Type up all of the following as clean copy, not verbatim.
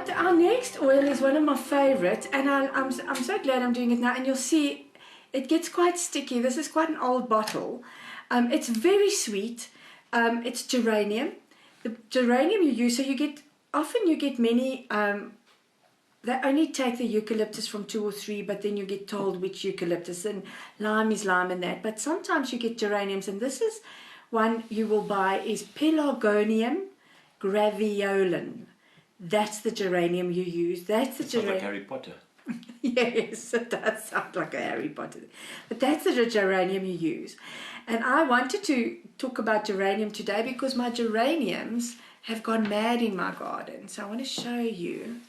But our next oil is one of my favorites, and I'm so glad I'm doing it now. And you'll see it gets quite sticky. This is quite an old bottle. It's very sweet. It's geranium. The geranium you use, so often you get many, they only take the eucalyptus from 2 or 3, but then you get told which eucalyptus, and lime is lime and that. But sometimes you get geraniums, and this is one you will buy is Pelargonium graveolens. That's the geranium you use. That's the geranium. Like Harry Potter. Yes, it does sound like a Harry Potter. But that's the geranium you use. And I wanted to talk about geranium today because my geraniums have gone mad in my garden. So I want to show you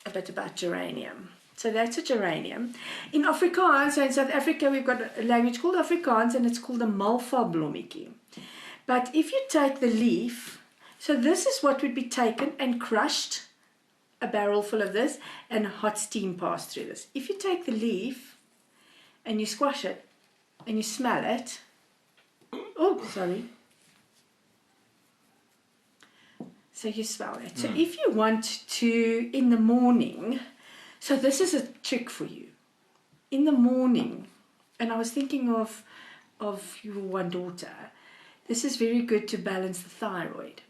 a bit about geranium. So that's a geranium. In Afrikaans, so in South Africa, we've got a language called Afrikaans, and it's called a malva-blommetjie. But if you take the leaf, so this is what would be taken and crushed, a barrel full of this, and hot steam passed through this. If you take the leaf and you squash it and you smell it, oh, sorry. So you smell it. So if you want to, in the morning, so this is a trick for you. In the morning, and I was thinking of your one daughter, this is very good to balance the thyroid.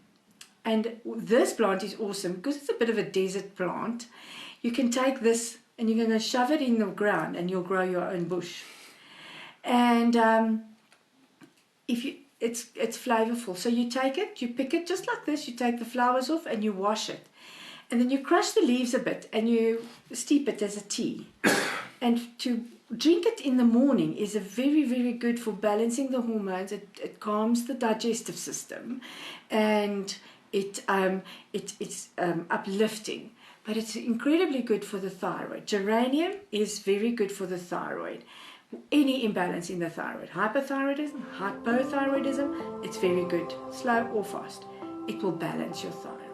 And this plant is awesome because it's a bit of a desert plant. You can take this and you're going to shove it in the ground and you'll grow your own bush. And it's flavorful. So you take it, you pick it just like this, you take the flowers off and you wash it. And then you crush the leaves a bit and you steep it as a tea. And to drink it in the morning is a very, very good for balancing the hormones. It calms the digestive system, and it's uplifting. But it's incredibly good for the thyroid. Geranium is very good for the thyroid. Any imbalance in the thyroid, hyperthyroidism, hypothyroidism, it's very good, slow or fast. It will balance your thyroid.